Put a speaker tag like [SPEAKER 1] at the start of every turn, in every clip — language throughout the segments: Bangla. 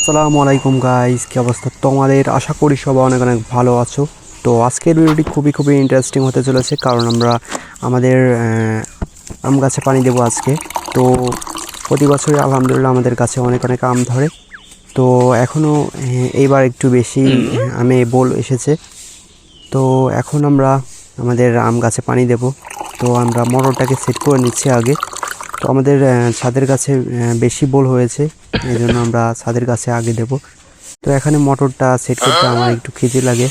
[SPEAKER 1] আসসালামু আলাইকুম গাইস, কি অবস্থা তোমাদের? আশা করি সবাই অনেক অনেক ভালো আছো। তো আজকের ভিডিওটি খুবই ইন্টারেস্টিং হতে চলেছে, কারণ আমরা আমাদের আম গাছে পানি দেবো আজকে। তো প্রতি বছরই আলহামদুলিল্লাহ আমাদের গাছে অনেক অনেক আম ধরে। তো এখনও এইবার একটু বেশি আমে বোল এসেছে। তো এখন আমরা আমাদের আম গাছে পানি দেব। তো আমরা মোটরটাকে সেট করে নিচ্ছি আগে। তো আমাদের ছাদের গাছে বেশি বোল হয়েছে, এই জন্য আমরা ছাদের গাছে আগে দেব। তো এখানে মোটরটা সেট করতে আমার একটু খিদে লাগে।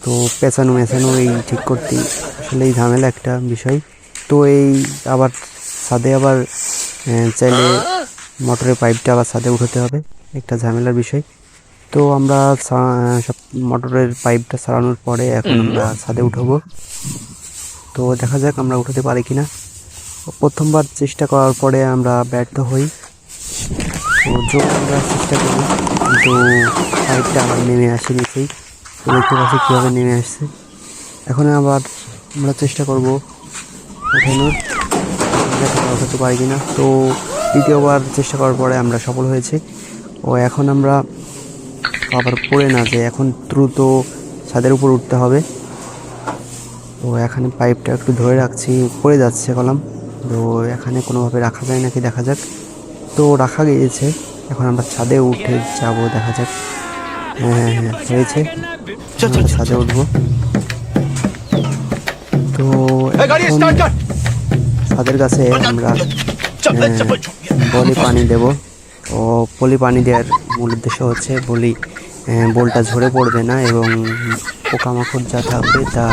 [SPEAKER 1] তো পেঁচানো মেছানো এই ঠিক করতে আসলে এই ঝামেলা একটা বিষয়। তো এই আবার ছাদে আবার চাইলে মোটরের পাইপটা আবার ছাদে উঠাতে হবে, একটা ঝামেলার বিষয়। তো আমরা সব মোটরের পাইপটা সারানোর পরে এখন আমরা ছাদে উঠাবো। তো দেখা যাক আমরা উঠাতে পারি কিনা। প্রথমবার চেষ্টা করার পরে আমরা ব্যর্থ হই। তো যোগ আমরা চেষ্টা করি, কিন্তু পাইপটা আবার নেমে আসে নিচেই। তো দেখতে পাচ্ছি কীভাবে নেমে আসছে। এখন আবার আমরা চেষ্টা করব ওঠানোর, ওঠাতে পারি কিনা। তো দ্বিতীয়বার চেষ্টা করার পরে আমরা সফল হয়েছি। ও এখন আমরা আবার পড়ে না যে এখন দ্রুত ছাদের উপর উঠতে হবে। তো এখানে পাইপটা একটু ধরে রাখছি, পড়ে যাচ্ছে কলাম। তো এখানে কোনোভাবে রাখা যায় নাকি দেখা যাক। তো রাখা গিয়েছে, এখন আমরা ছাদে উঠে যাব, দেখা যাক। হ্যাঁ হয়েছে, আমরা ছাদে উঠবো। তো এখন ছাদের কাছে আমরা বলি পানি দেব। ও পলি পানি দেওয়ার মূল উদ্দেশ্য হচ্ছে বোলটা ঝরে পড়বে না, এবং পোকামাকড় যা থাকবে তা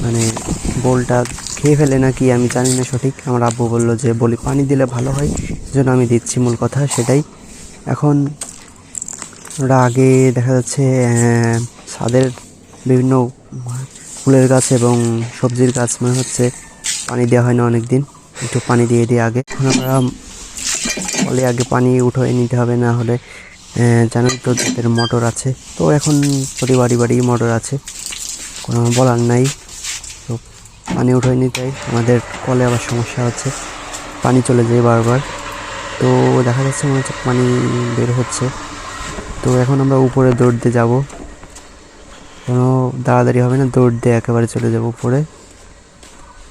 [SPEAKER 1] মানে বোলটা খেয়ে ফেলে নাকি আমি জানি না সঠিক। আমার আব্বু বললো যে বলি পানি দিলে ভালো হয়, জন্য আমি দিচ্ছি, মূল কথা সেটাই। এখন আমরা আগে দেখা যাচ্ছে ছাদের বিভিন্ন ফুলের গাছ এবং সবজির গাছ মনে হচ্ছে পানি দেওয়া হয় না অনেক দিন, একটু পানি দিয়ে দিই আগে। এখন আমরা বলে আগে পানি উঠিয়ে নিতে হবে, না হলে জানেন তো যাদের মোটর আছে, তো এখন প্রতি বাড়ি মোটর আছে, কোনো বলার নাই। তো পানি উঠিয়ে নিতে আমাদের কলে আবার সমস্যা হচ্ছে, পানি চলে যায় বারবার। তো দেখা যাচ্ছে মনে হচ্ছে পানি বের হচ্ছে। তো এখন আমরা উপরে দৌড় দিয়ে যাবো, কোনো দাঁড়াদাঁড়ি হবে না, দৌড় দিয়ে একেবারে চলে যাব উপরে।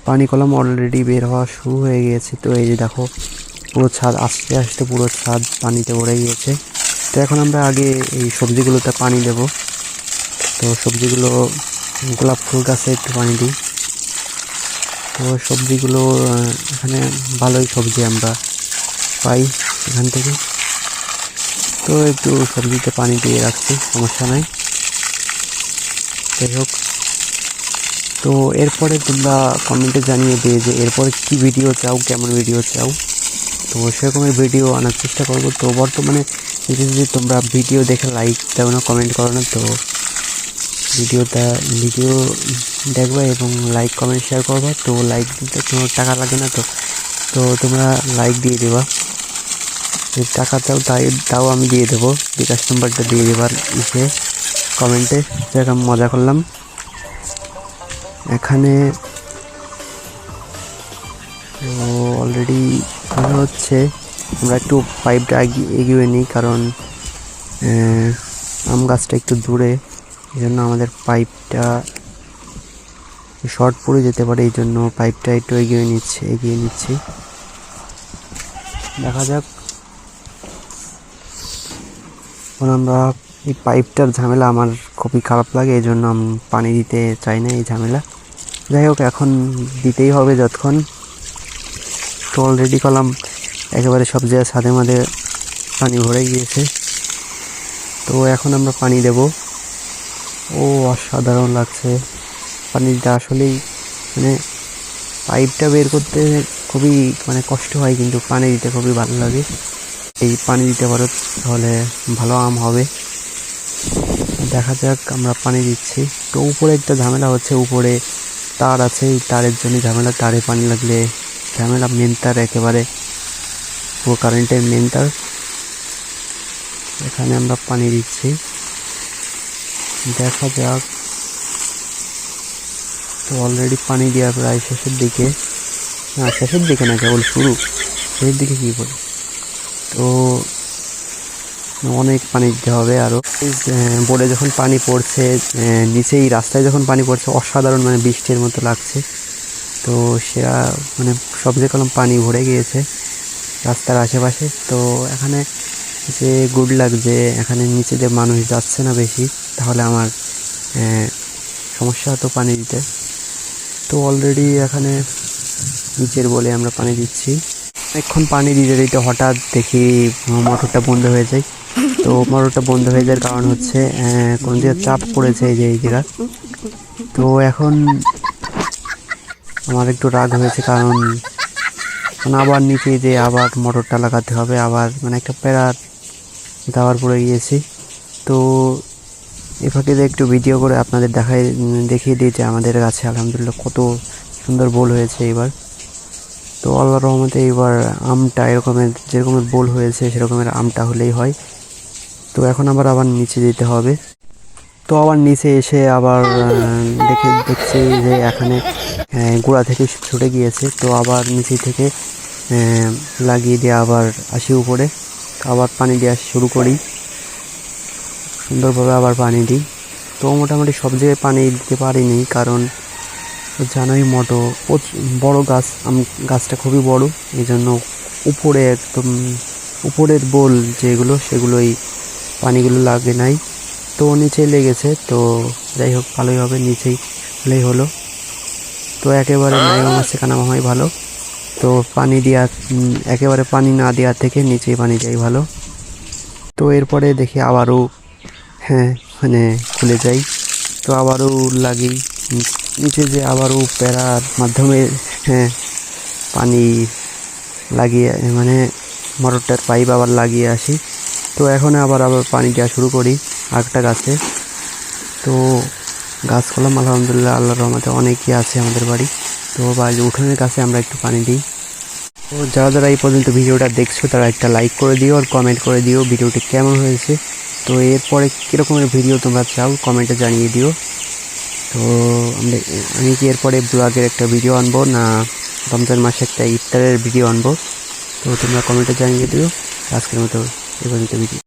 [SPEAKER 1] পানি কলম অলরেডি বের হওয়া শুরু হয়ে গিয়েছে। তো এই যে দেখো, পুরো ছাদ আস্তে আস্তে পুরো ছাদ পানিতে ভরে গিয়েছে। তো এখন আমরা আগে এই সবজিগুলোতে পানি দেব। তো সবজিগুলো, গোলাপ ফুল গাছে একটু পানি দিই। তো সবজিগুলো এখানে ভালোই সবজি আমরা পাই এখান থেকে। তো একটু সবজিতে পানি দিয়ে রাখছি, সমস্যা নাই, যাই হোক। তো এরপরে তোমরা কমেন্টে জানিয়ে দিয়ে যে এরপরে কী ভিডিও চাও, কেমন ভিডিও চাও। তো সেরকমের ভিডিও আনার চেষ্টা করব। তো বর্তমানে যদি তোমরা ভিডিও দেখে লাইক দাও না, কমেন্ট করো না, তো ভিডিও দেখবা এবং লাইক কমেন্ট শেয়ার করবা। তো লাইক দিতে কোনো টাকা লাগে না, তো তো তোমরা লাইক দিয়ে দেবা। যদি টাকা চাও তাও আমি দিয়ে দেবো, বিকাশ নাম্বারটা দিয়ে দেবার ইসে কমেন্টে। যেরকম মজা করলাম এখানে। তো অলরেডি মনে হচ্ছে আমরা একটু পাইপটা এগিয়ে নিই, কারণ আম গাছটা একটু দূরে, এই জন্য আমাদের পাইপটা শর্ট পড়ে যেতে পারে, এই জন্য পাইপটা একটু এগিয়ে নিচ্ছি। দেখা যাক। এখন আমরা এই পাইপটার ঝামেলা আমার খুবই খারাপ লাগে, এই জন্য আমি পানি দিতে চাই না এই ঝামেলা। যাই হোক, এখন দিতেই হবে যতক্ষণ। তো অলরেডি কলাম একেবারে সব জায়গায় ছাদে মাঝে পানি ভরে গিয়েছে। তো এখন আমরা পানি দেব। ও অসাধারণ লাগছে পানিটা, আসলেই মানে পাইপটা বের করতে খুবই কষ্ট হয়, কিন্তু পানি দিতে খুবই ভালো লাগে। এই পানি দিতে পারো তাহলে ভালো আম হবে। দেখা যাক, আমরা পানি দিচ্ছি। তো উপরে একটা ঝামেলা হচ্ছে, উপরে তার আছে, এই তারের জন্য ঝামেলা, তারে পানি লাগলে ঝামেলা। মেন তার একেবারে পুরো কারেন্টের মেন তার, এখানে আমরা পানি দিচ্ছি। দেখা যাক। তো অলরেডি পানি দেওয়া প্রায় শেষের দিকে, না শেষের দিকে না, কেবল শুরু, শেষের দিকে কী বলে। তো অনেক পানি দিতে হবে আরও। বোর্ডে যখন পানি পড়ছে, নিচেই রাস্তায় যখন পানি পড়ছে, অসাধারণ মানে বৃষ্টির মতো লাগছে। তো সেরা মানে সব যে কলম পানি ভরে গিয়েছে রাস্তার আশেপাশে। তো এখানে যে গুড লাক যে এখানে নিচে যে মানুষ যাচ্ছে না বেশি, তাহলে আমার সমস্যা হতো পানি দিতে। তো অলরেডি এখানে নিচের বলে আমরা পানি দিচ্ছি। অনেকক্ষণ পানি দিতে দিতে হঠাৎ দেখি মোটরটা বন্ধ হয়ে যায়। তো মোটরটা বন্ধ হয়ে যাওয়ার কারণ হচ্ছে কোনো জায়গায় চাপ পড়েছে এই জায়গা। তো এখন আমার একটু রাগ হয়েছে, কারণ আবার নিচে যে আবার মোটরটা লাগাতে হবে, আবার মানে একটা প্যারার দাওয়ার পড়ে গিয়েছি। তো এ ফাঁকে একটু ভিডিও করে আপনাদের দেখিয়ে দিয়েছে আমাদের কাছে আলহামদুলিল্লাহ কত সুন্দর বোল হয়েছে এবার। তো আল্লাহর রহমতে এবার আমটা এরকমের যেরকমের বোল হয়েছে সেরকমের আমটা হলেই হয়। তো এখন আবার নিচে যেতে হবে। তো আবার নিচে এসে আবার দেখছি যে এখানে গোড়া থেকে ছুটে গিয়েছে। তো আবার নিচে থেকে লাগিয়ে দিয়ে আবার আসি উপরে, আবার পানি দেওয়া শুরু করি, সুন্দরভাবে আবার পানি দিই। তো মোটামুটি সব জায়গায় পানি দিতে পারিনি, কারণ জানোই বড় গাছ, গাছটা খুবই বড়, এই জন্য উপরে একদম উপরের বোল যেগুলো সেগুলোই পানিগুলো লাগে নাই। তো নিচে লেগেছে, তো যাই হোক ভালোই হবে, নিচেই হলেই হলো। তো একেবারে নাইমা মাছ কানামা হয় ভালো। তো পানি দেওয়া একেবারে পানি না দেওয়ার থেকে নিচেই পানি দেয় ভালো। তো এরপরে দেখি আবারও মানে খুলে যাই। তো আবারও লাগি নিচে যে আবারও প্যারার মাধ্যমে পানি লাগিয়ে মানে মোটরটার পাইপ আবার লাগিয়ে আসি। তো এখন আবার পানি দেওয়া শুরু করি আরেকটা গাছে। তো গাছ কলম আলহামদুলিল্লাহ আল্লাহর রহমতে অনেকই আছে আমাদের বাড়ি। তো বাড়ির উঠোনের কাছে আমরা একটু পানি দিই। তো যারা এই পর্যন্ত ভিডিওটা দেখছো তারা একটা লাইক করে দিও আর কমেন্ট করে দিও ভিডিওটি কেমন হয়েছে। তো এরপরে কীরকমের ভিডিও তোমরা চাও কমেন্টে জানিয়ে দিও। তো আমি কি এরপরে ব্লগের একটা ভিডিও আনবো, না রমজান মাসে একটা ইফতারের ভিডিও আনবো, তো তোমরা কমেন্টে জানিয়ে দিও। আজকের মতো এই পর্যন্ত ভিডিও।